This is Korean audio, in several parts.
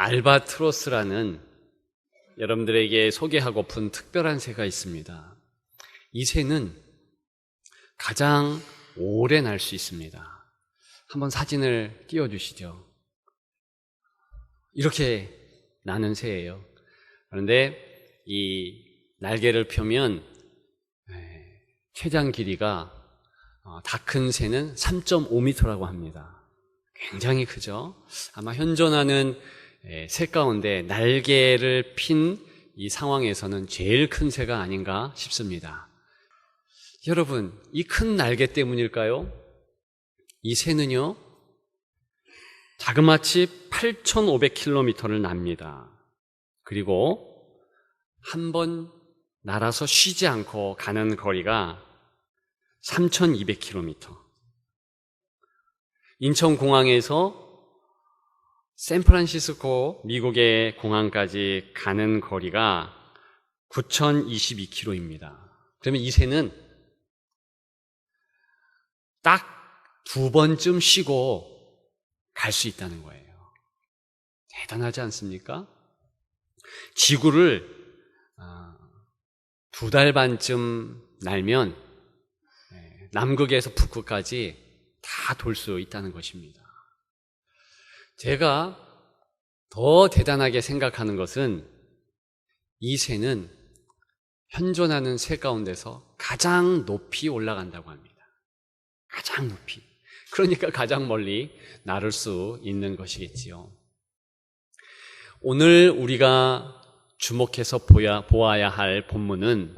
알바트로스라는 여러분들에게 소개하고픈 특별한 새가 있습니다. 이 새는 가장 오래 날 수 있습니다. 한번 사진을 띄워주시죠. 이렇게 나는 새예요. 그런데 이 날개를 펴면 최장 길이가 다 큰 새는 3.5m라고 합니다. 굉장히 크죠. 아마 현존하는 새 가운데 날개를 핀 이 상황에서는 제일 큰 새가 아닌가 싶습니다. 여러분, 이 큰 날개 때문일까요? 이 새는요, 자그마치 8,500km를 납니다. 그리고 한 번 날아서 쉬지 않고 가는 거리가 3,200km. 인천공항에서 샌프란시스코 미국의 공항까지 가는 거리가 9,022km입니다. 그러면 이 새는 딱 2번쯤 쉬고 갈 수 있다는 거예요. 대단하지 않습니까? 지구를 2달 반쯤 날면 남극에서 북극까지 다 돌 수 있다는 것입니다. 제가 더 대단하게 생각하는 것은 이 새는 현존하는 새 가운데서 가장 높이 올라간다고 합니다. 가장 높이. 그러니까 가장 멀리 날을 수 있는 것이겠지요. 오늘 우리가 주목해서 보아야 할 본문은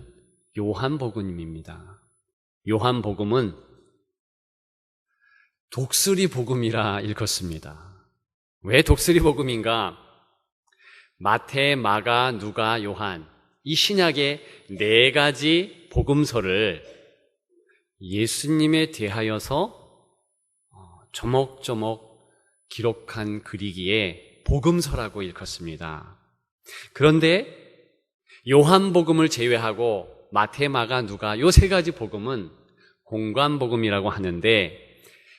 요한복음입니다. 요한복음은 독수리 복음이라 일컫습니다. 왜 독수리 복음인가? 마태, 마가, 누가, 요한, 이 신약의 4가지 복음서를 예수님에 대하여서 조목조목 기록한 글이기에 복음서라고 일컫습니다. 그런데 요한복음을 제외하고 마태, 마가, 누가 이 3가지 복음은 공관복음이라고 하는데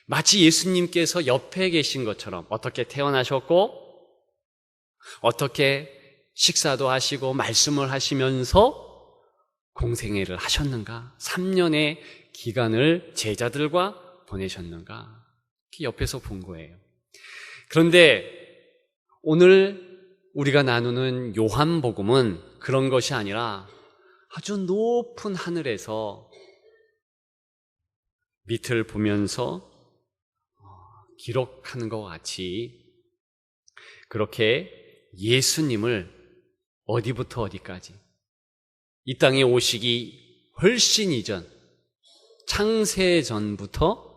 마치 예수님께서 옆에 계신 것처럼 어떻게 태어나셨고 어떻게 식사도 하시고 말씀을 하시면서 공생애를 하셨는가, 3년의 기간을 제자들과 보내셨는가, 옆에서 본 거예요. 그런데 오늘 우리가 나누는 요한복음은 그런 것이 아니라 아주 높은 하늘에서 밑을 보면서 기록하는 것과 같이 그렇게 예수님을 어디부터 어디까지 이 땅에 오시기 훨씬 이전 창세전부터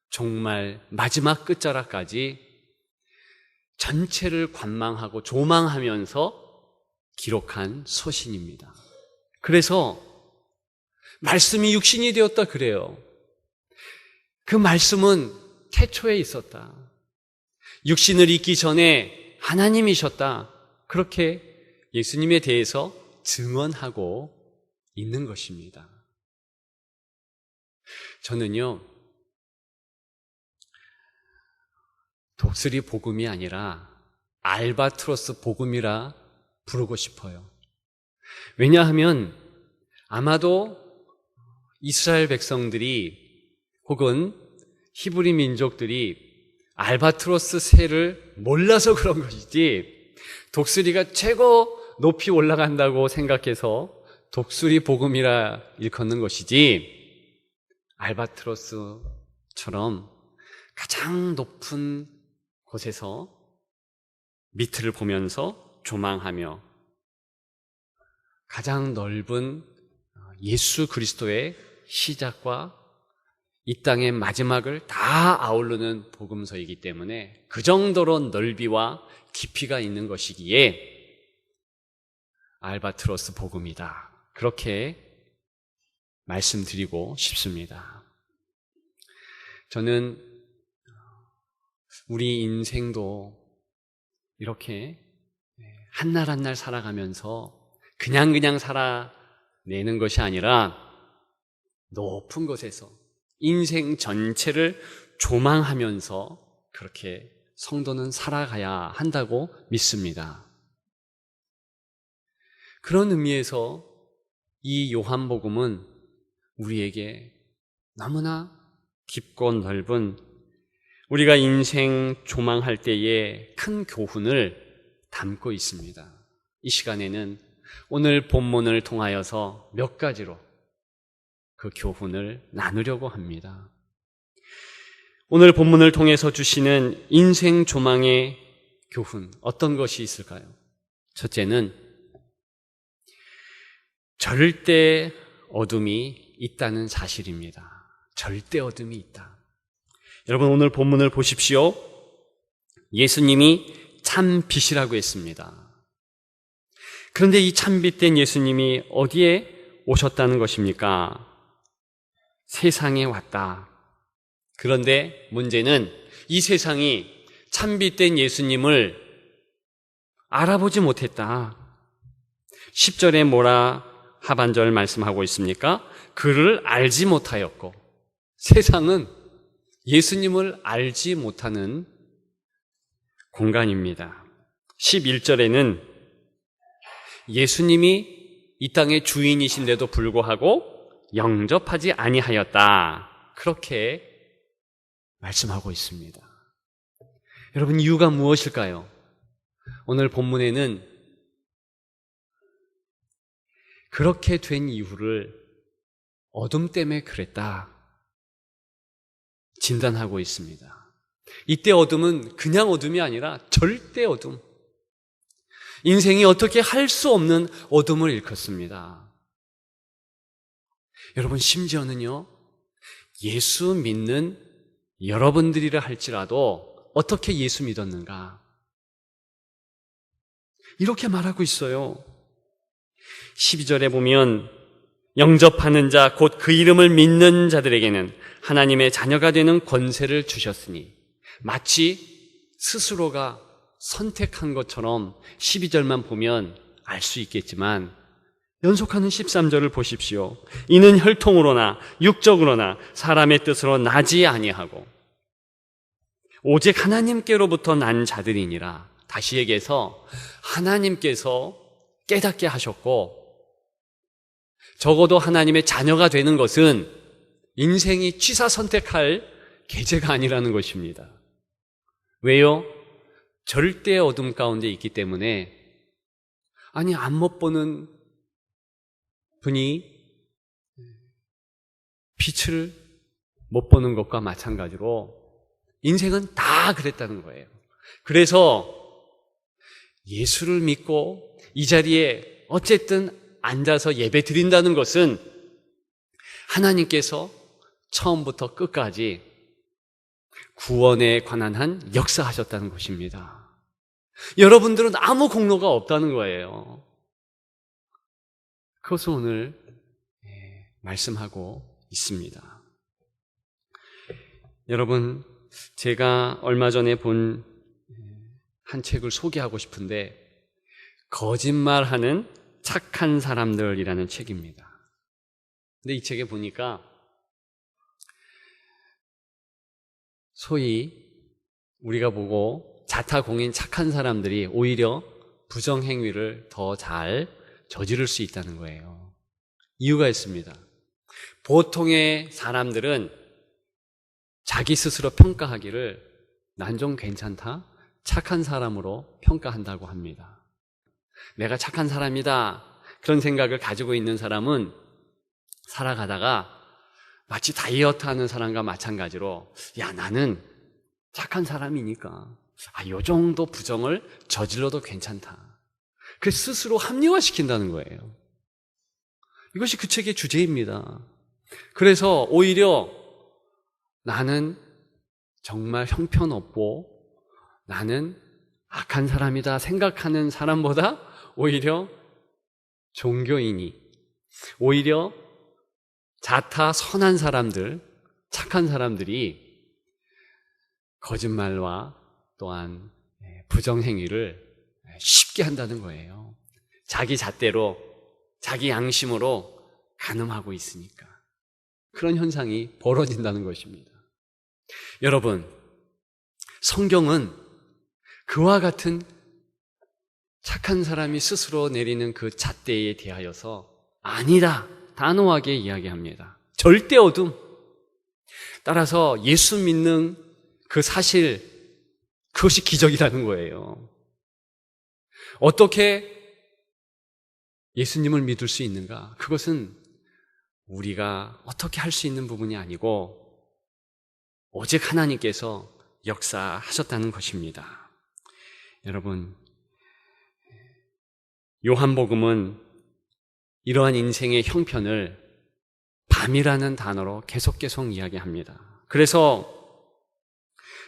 정말 마지막 끝자락까지 전체를 관망하고 조망하면서 기록한 서신입니다. 그래서 말씀이 육신이 되었다 그래요. 그 말씀은 태초에 있었다. 육신을 입기 전에 하나님이셨다. 그렇게 예수님에 대해서 증언하고 있는 것입니다. 저는요, 독수리 복음이 아니라 알바트로스 복음이라 부르고 싶어요. 왜냐하면 아마도 이스라엘 백성들이 혹은 히브리 민족들이 알바트로스 새를 몰라서 그런 것이지 독수리가 최고 높이 올라간다고 생각해서 독수리 복음이라 일컫는 것이지 알바트로스처럼 가장 높은 곳에서 밑을 보면서 조망하며 가장 넓은 예수 그리스도의 시작과 이 땅의 마지막을 다 아우르는 복음서이기 때문에 그 정도로 넓이와 깊이가 있는 것이기에 알바트로스 복음이다. 그렇게 말씀드리고 싶습니다. 저는 우리 인생도 이렇게 한 날 한 날 살아가면서 그냥 살아내는 것이 아니라 높은 곳에서 인생 전체를 조망하면서 그렇게 성도는 살아가야 한다고 믿습니다. 그런 의미에서 이 요한복음은 우리에게 너무나 깊고 넓은, 우리가 인생 조망할 때에 큰 교훈을 담고 있습니다. 이 시간에는 오늘 본문을 통하여서 몇 가지로 그 교훈을 나누려고 합니다. 오늘 본문을 통해서 주시는 인생 조망의 교훈, 어떤 것이 있을까요? 첫째는 절대 어둠이 있다는 사실입니다. 절대 어둠이 있다. 여러분, 오늘 본문을 보십시오. 예수님이 참 빛이라고 했습니다. 그런데 이 참빛된 예수님이 어디에 오셨다는 것입니까? 세상에 왔다. 그런데 문제는 이 세상이 참빛된 예수님을 알아보지 못했다. 10절에 뭐라 하반절 말씀하고 있습니까? 그를 알지 못하였고, 세상은 예수님을 알지 못하는 공간입니다. 11절에는 예수님이 이 땅의 주인이신데도 불구하고 영접하지 아니하였다. 그렇게 말씀하고 있습니다. 여러분, 이유가 무엇일까요? 오늘 본문에는 그렇게 된 이유를 어둠 때문에 그랬다 진단하고 있습니다. 이때 어둠은 그냥 어둠이 아니라 절대 어둠, 인생이 어떻게 할 수 없는 어둠을 일컫습니다. 여러분, 심지어는요, 예수 믿는 여러분들이라 할지라도 어떻게 예수 믿었는가? 이렇게 말하고 있어요. 12절에 보면 영접하는 자, 곧 그 이름을 믿는 자들에게는 하나님의 자녀가 되는 권세를 주셨으니, 마치 스스로가 선택한 것처럼 12절만 보면 알 수 있겠지만 연속하는 13절을 보십시오. 이는 혈통으로나 육적으로나 사람의 뜻으로 나지 아니하고 오직 하나님께로부터 난 자들이니라. 다시 얘기해서 하나님께서 깨닫게 하셨고, 적어도 하나님의 자녀가 되는 것은 인생이 취사 선택할 계제가 아니라는 것입니다. 왜요? 절대 어둠 가운데 있기 때문에. 아니, 안 못 보는 분이 빛을 못 보는 것과 마찬가지로 인생은 다 그랬다는 거예요. 그래서 예수를 믿고 이 자리에 어쨌든 앉아서 예배 드린다는 것은 하나님께서 처음부터 끝까지 구원에 관한 한 역사하셨다는 것입니다. 여러분들은 아무 공로가 없다는 거예요. 그것을 오늘 말씀하고 있습니다. 여러분, 제가 얼마 전에 본 한 책을 소개하고 싶은데, 거짓말하는 착한 사람들이라는 책입니다. 근데 이 책에 보니까 소위 우리가 보고 자타공인 착한 사람들이 오히려 부정행위를 더 잘 저지를 수 있다는 거예요. 이유가 있습니다. 보통의 사람들은 자기 스스로 평가하기를 난 좀 괜찮다, 착한 사람으로 평가한다고 합니다. 내가 착한 사람이다, 그런 생각을 가지고 있는 사람은 살아가다가 마치 다이어트 하는 사람과 마찬가지로, 야, 나는 착한 사람이니까 요 정도 부정을 저질러도 괜찮다, 그래서 스스로 합리화시킨다는 거예요. 이것이 그 책의 주제입니다. 그래서 오히려 나는 정말 형편없고 나는 악한 사람이다 생각하는 사람보다 오히려 종교인이, 오히려 자타 선한 사람들, 착한 사람들이 거짓말과 또한 부정행위를 쉽게 한다는 거예요. 자기 잣대로, 자기 양심으로 가늠하고 있으니까 그런 현상이 벌어진다는 것입니다. 여러분, 성경은 그와 같은 착한 사람이 스스로 내리는 그 잣대에 대하여서 아니다, 단호하게 이야기합니다. 절대 어둠. 따라서 예수 믿는 그 사실, 그것이 기적이라는 거예요. 어떻게 예수님을 믿을 수 있는가? 그것은 우리가 어떻게 할 수 있는 부분이 아니고 오직 하나님께서 역사하셨다는 것입니다. 여러분, 요한복음은 이러한 인생의 형편을 밤이라는 단어로 계속 이야기합니다. 그래서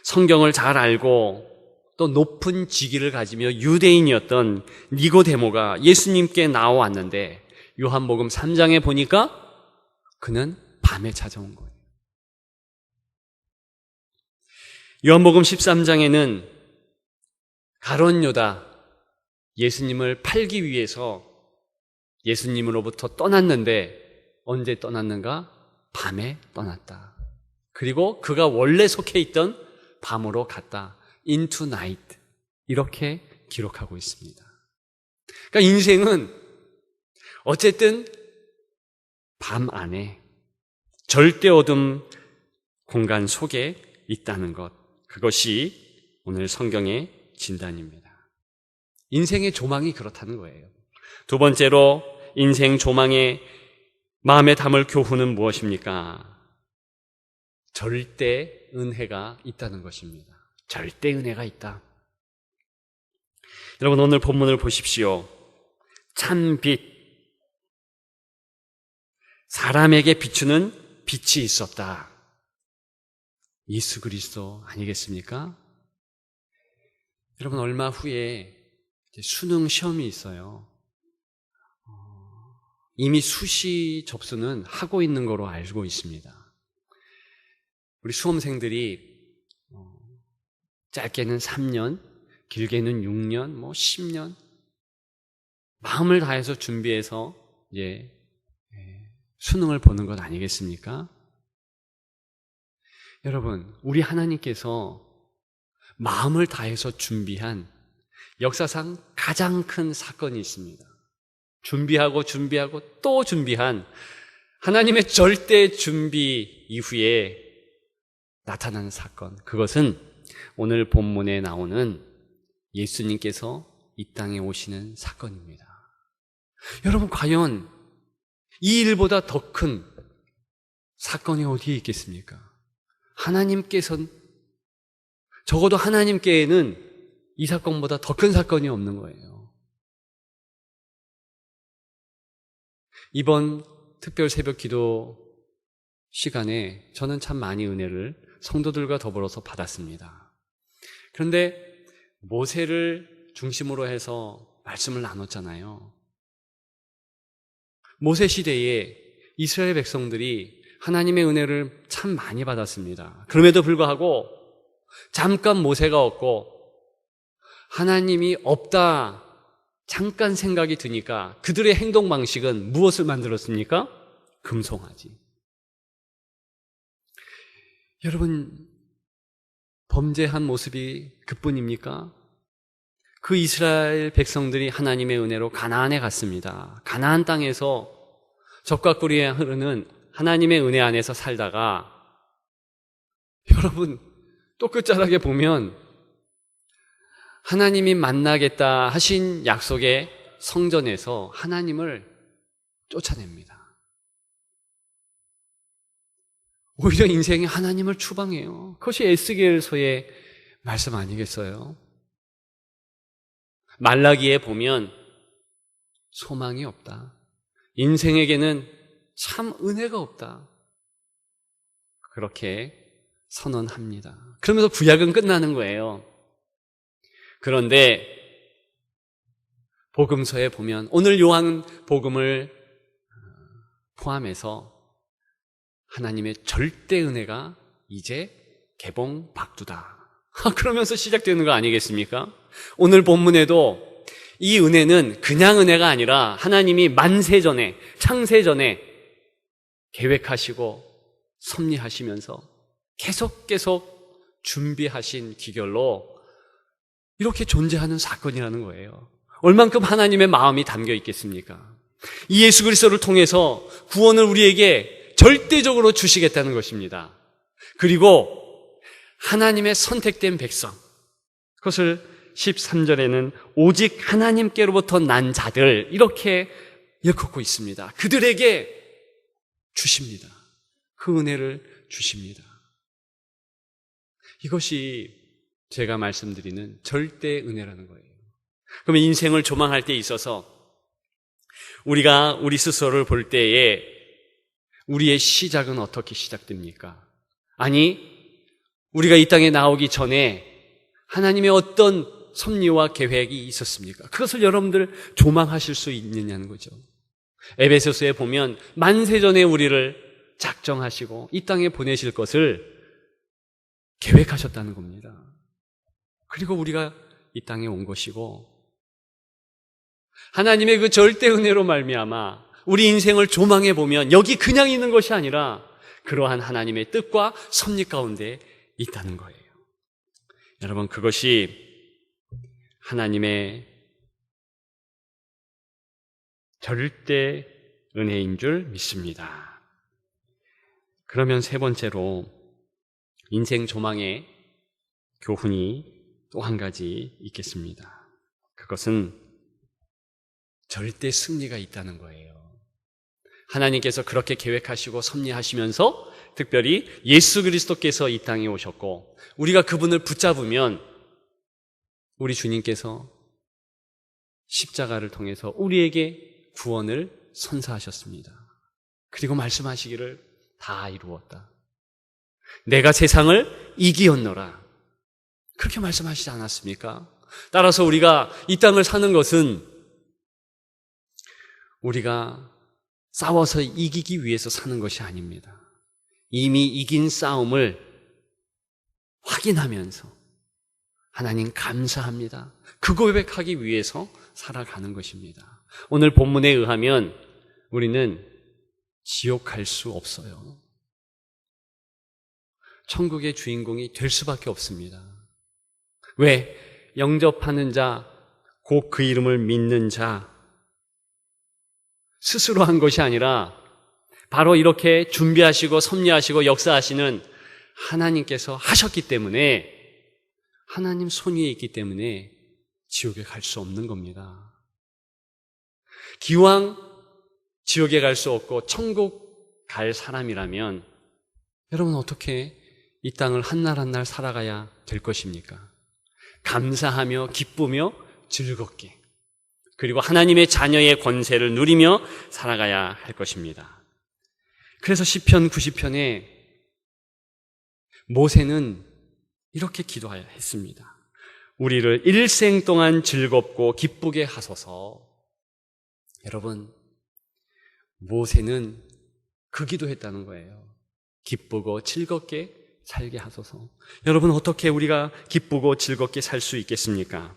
성경을 잘 알고 또 높은 직위를 가지며 유대인이었던 니고데모가 예수님께 나와왔는데 요한복음 3장에 보니까 그는 밤에 찾아온 거예요. 요한복음 13장에는 가룟 유다, 예수님을 팔기 위해서 예수님으로부터 떠났는데 언제 떠났는가? 밤에 떠났다. 그리고 그가 원래 속해 있던 밤으로 갔다. into night. 이렇게 기록하고 있습니다. 그러니까 인생은 어쨌든 밤 안에 절대 어둠 공간 속에 있다는 것. 그것이 오늘 성경의 진단입니다. 인생의 조망이 그렇다는 거예요. 두 번째로 인생 조망의 마음에 담을 교훈은 무엇입니까? 절대 은혜가 있다는 것입니다. 절대 은혜가 있다. 여러분, 오늘 본문을 보십시오. 참 빛, 사람에게 비추는 빛이 있었다. 예수 그리스도 아니겠습니까? 여러분, 얼마 후에 수능 시험이 있어요. 이미 수시 접수는 하고 있는 거로 알고 있습니다. 우리 수험생들이 짧게는 3년, 길게는 6년, 10년 마음을 다해서 준비해서 이제 수능을 보는 것 아니겠습니까? 여러분, 우리 하나님께서 마음을 다해서 준비한 역사상 가장 큰 사건이 있습니다. 준비하고 또 준비한 하나님의 절대 준비 이후에 나타나는 사건, 그것은 오늘 본문에 나오는 예수님께서 이 땅에 오시는 사건입니다. 여러분, 과연 이 일보다 더 큰 사건이 어디에 있겠습니까? 하나님께서는, 적어도 하나님께는 이 사건보다 더 큰 사건이 없는 거예요. 이번 특별 새벽 기도 시간에 저는 참 많이 은혜를 성도들과 더불어서 받았습니다. 그런데 모세를 중심으로 해서 말씀을 나눴잖아요. 모세 시대에 이스라엘 백성들이 하나님의 은혜를 참 많이 받았습니다. 그럼에도 불구하고 잠깐 모세가 없고 하나님이 없다 잠깐 생각이 드니까 그들의 행동 방식은 무엇을 만들었습니까? 금송아지. 여러분, 범죄한 모습이 그뿐입니까? 그 이스라엘 백성들이 하나님의 은혜로 가나안에 갔습니다. 가나안 땅에서 젖과 꿀이 흐르는 하나님의 은혜 안에서 살다가 여러분, 또 끝자락에 보면 하나님이 만나겠다 하신 약속의 성전에서 하나님을 쫓아냅니다. 오히려 인생이 하나님을 추방해요. 그것이 에스겔서의 말씀 아니겠어요? 말라기에 보면 소망이 없다. 인생에게는 참 은혜가 없다. 그렇게 선언합니다. 그러면서 구약은 끝나는 거예요. 그런데 복음서에 보면 오늘 요한 복음을 포함해서 하나님의 절대 은혜가 이제 개봉 박두다. 그러면서 시작되는 거 아니겠습니까? 오늘 본문에도 이 은혜는 그냥 은혜가 아니라 하나님이 만세 전에, 창세 전에 계획하시고 섭리하시면서 계속 준비하신 기결로 이렇게 존재하는 사건이라는 거예요. 얼만큼 하나님의 마음이 담겨 있겠습니까? 이 예수 그리스도를 통해서 구원을 우리에게 절대적으로 주시겠다는 것입니다. 그리고 하나님의 선택된 백성, 그것을 13절에는 오직 하나님께로부터 난 자들, 이렇게 일컫고 있습니다. 그들에게 주십니다. 그 은혜를 주십니다. 이것이 제가 말씀드리는 절대 은혜라는 거예요. 그러면 인생을 조망할 때 있어서 우리가 우리 스스로를 볼 때에 우리의 시작은 어떻게 시작됩니까? 아니, 우리가 이 땅에 나오기 전에 하나님의 어떤 섭리와 계획이 있었습니까? 그것을 여러분들 조망하실 수 있느냐는 거죠. 에베소서에 보면 만세전에 우리를 작정하시고 이 땅에 보내실 것을 계획하셨다는 겁니다. 그리고 우리가 이 땅에 온 것이고, 하나님의 그 절대 은혜로 말미암아 우리 인생을 조망해 보면 여기 그냥 있는 것이 아니라 그러한 하나님의 뜻과 섭리 가운데 있다는 거예요. 여러분, 그것이 하나님의 절대 은혜인 줄 믿습니다. 그러면 세 번째로 인생 조망의 교훈이 또 한 가지 있겠습니다. 그것은 절대 승리가 있다는 거예요. 하나님께서 그렇게 계획하시고 섭리하시면서 특별히 예수 그리스도께서 이 땅에 오셨고 우리가 그분을 붙잡으면 우리 주님께서 십자가를 통해서 우리에게 구원을 선사하셨습니다. 그리고 말씀하시기를 다 이루었다. 내가 세상을 이기었노라. 그렇게 말씀하시지 않았습니까? 따라서 우리가 이 땅을 사는 것은 우리가 싸워서 이기기 위해서 사는 것이 아닙니다. 이미 이긴 싸움을 확인하면서 하나님 감사합니다. 그 고백하기 위해서 살아가는 것입니다. 오늘 본문에 의하면 우리는 지옥 갈 수 없어요. 천국의 주인공이 될 수밖에 없습니다. 왜? 영접하는 자, 곧 그 이름을 믿는 자, 스스로 한 것이 아니라 바로 이렇게 준비하시고 섭리하시고 역사하시는 하나님께서 하셨기 때문에, 하나님 손 위에 있기 때문에 지옥에 갈 수 없는 겁니다. 기왕 지옥에 갈 수 없고 천국 갈 사람이라면 여러분 어떻게 이 땅을 한 날 한 날 살아가야 될 것입니까? 감사하며 기쁘며 즐겁게, 그리고 하나님의 자녀의 권세를 누리며 살아가야 할 것입니다. 그래서 시편 90편에 모세는 이렇게 기도했습니다. 우리를 일생 동안 즐겁고 기쁘게 하소서. 여러분, 모세는 그 기도했다는 거예요. 기쁘고 즐겁게 살게 하소서. 여러분, 어떻게 우리가 기쁘고 즐겁게 살 수 있겠습니까?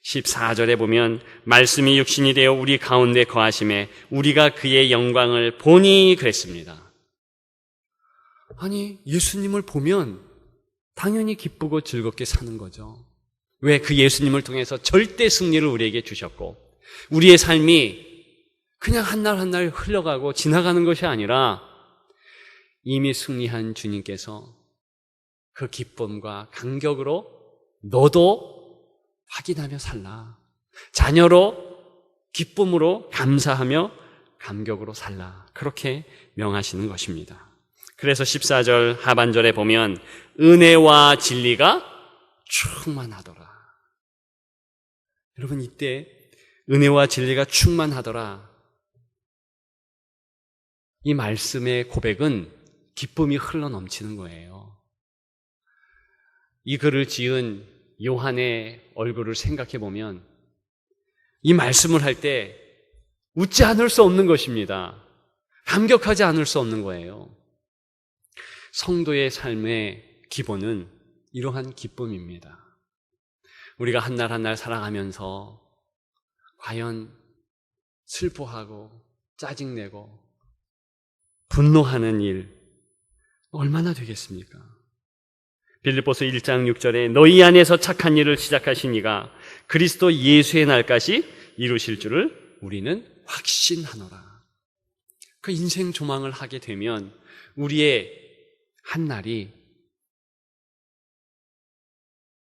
14절에 보면 말씀이 육신이 되어 우리 가운데 거하심에 우리가 그의 영광을 보니 그랬습니다. 아니, 예수님을 보면 당연히 기쁘고 즐겁게 사는 거죠. 왜? 그 예수님을 통해서 절대 승리를 우리에게 주셨고 우리의 삶이 그냥 한 날 한 날 흘러가고 지나가는 것이 아니라 이미 승리한 주님께서 그 기쁨과 감격으로 너도 확인하며 살라. 자녀로 기쁨으로 감사하며 감격으로 살라. 그렇게 명하시는 것입니다. 그래서 14절 하반절에 보면 은혜와 진리가 충만하더라. 여러분, 이때 은혜와 진리가 충만하더라, 이 말씀의 고백은 기쁨이 흘러넘치는 거예요. 이 글을 지은 요한의 얼굴을 생각해 보면 이 말씀을 할 때 웃지 않을 수 없는 것입니다. 감격하지 않을 수 없는 거예요. 성도의 삶의 기본은 이러한 기쁨입니다. 우리가 한 날 한 날 살아가면서 과연 슬퍼하고 짜증내고 분노하는 일 얼마나 되겠습니까? 빌립보서 1장 6절에 너희 안에서 착한 일을 시작하신 이가 그리스도 예수의 날까지 이루실 줄을 우리는 확신하노라. 그 인생 조망을 하게 되면 우리의 한 날이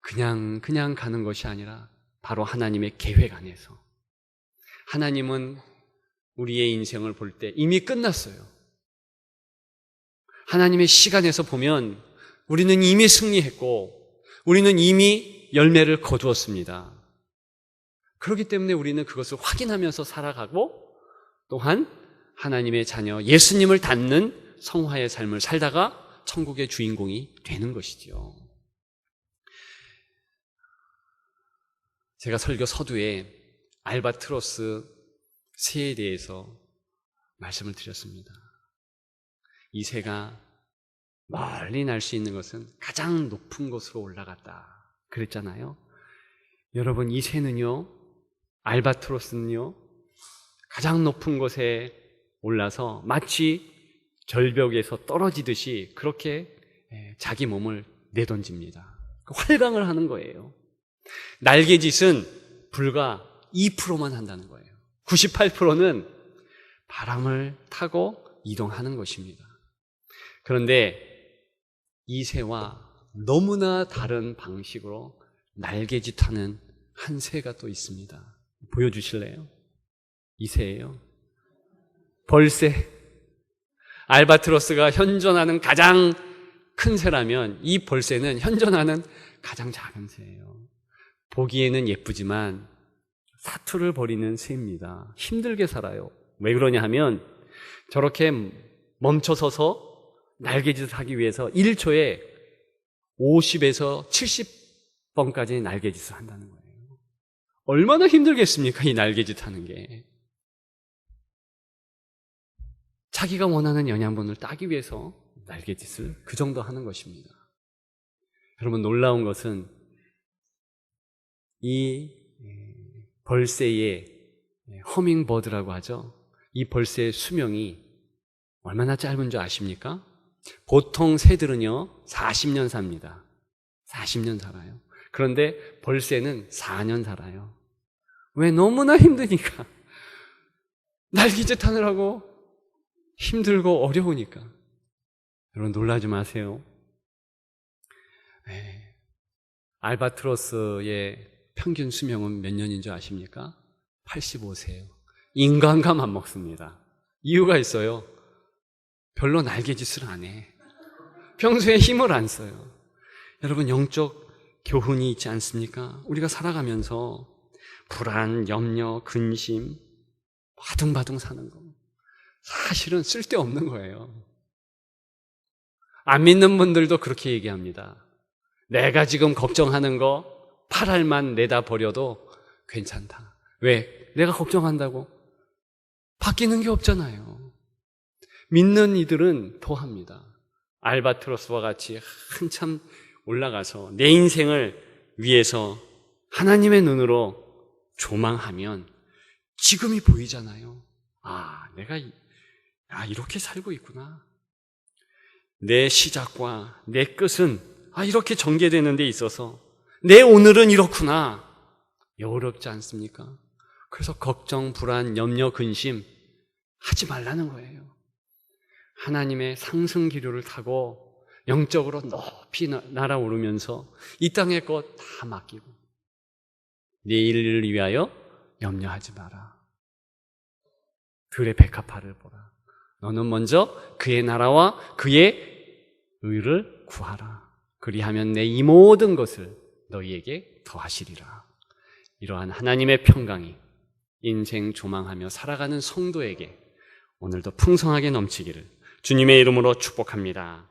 그냥 가는 것이 아니라 바로 하나님의 계획 안에서, 하나님은 우리의 인생을 볼 때 이미 끝났어요. 하나님의 시간에서 보면 우리는 이미 승리했고 우리는 이미 열매를 거두었습니다. 그렇기 때문에 우리는 그것을 확인하면서 살아가고, 또한 하나님의 자녀 예수님을 닮는 성화의 삶을 살다가 천국의 주인공이 되는 것이죠. 제가 설교 서두에 알바트로스 새에 대해서 말씀을 드렸습니다. 이 새가 멀리 날 수 있는 것은 가장 높은 곳으로 올라갔다 그랬잖아요. 여러분, 이 새는요, 알바트로스는요, 가장 높은 곳에 올라서 마치 절벽에서 떨어지듯이 그렇게 자기 몸을 내던집니다. 활강을 하는 거예요. 날개짓은 불과 2%만 한다는 거예요. 98%는 바람을 타고 이동하는 것입니다. 그런데 이 새와 너무나 다른 방식으로 날개짓하는 한 새가 또 있습니다. 보여주실래요? 이 새예요. 벌새. 알바트로스가 현존하는 가장 큰 새라면 이 벌새는 현존하는 가장 작은 새예요. 보기에는 예쁘지만 사투를 벌이는 새입니다. 힘들게 살아요. 왜 그러냐 하면 저렇게 멈춰서서 날개짓을 하기 위해서 1초에 50에서 70번까지 날개짓을 한다는 거예요. 얼마나 힘들겠습니까? 이 날개짓 하는 게. 자기가 원하는 영양분을 따기 위해서 날개짓을 그 정도 하는 것입니다. 여러분, 놀라운 것은 이 벌새의 허밍버드라고 하죠. 이 벌새의 수명이 얼마나 짧은 줄 아십니까? 보통 새들은요 40년 삽니다. 40년 살아요. 그런데 벌새는 4년 살아요. 왜? 너무나 힘드니까. 날개짓 하느라고 힘들고 어려우니까. 여러분, 놀라지 마세요. 알바트로스의 평균 수명은 몇 년인 줄 아십니까? 85세예요. 인간과 맞먹습니다. 이유가 있어요. 별로 날개짓을 안 해. 평소에 힘을 안 써요. 여러분, 영적 교훈이 있지 않습니까? 우리가 살아가면서 불안, 염려, 근심, 바둥바둥 사는 거 사실은 쓸데없는 거예요. 안 믿는 분들도 그렇게 얘기합니다. 내가 지금 걱정하는 거 8알만 내다 버려도 괜찮다. 왜? 내가 걱정한다고? 바뀌는 게 없잖아요. 믿는 이들은 더 합니다. 알바트로스와 같이 한참 올라가서 내 인생을 위해서 하나님의 눈으로 조망하면 지금이 보이잖아요. 내가 이렇게 살고 있구나. 내 시작과 내 끝은 이렇게 전개되는 데 있어서 내 오늘은 이렇구나. 어렵지 않습니까? 그래서 걱정, 불안, 염려, 근심 하지 말라는 거예요. 하나님의 상승 기류를 타고 영적으로 높이 날아오르면서 이 땅의 것 다 맡기고 내일을 위하여 염려하지 마라. 들의 백합화를 보라. 너는 먼저 그의 나라와 그의 의를 구하라. 그리하면 내 이 모든 것을 너희에게 더하시리라. 이러한 하나님의 평강이 인생 조망하며 살아가는 성도에게 오늘도 풍성하게 넘치기를 주님의 이름으로 축복합니다.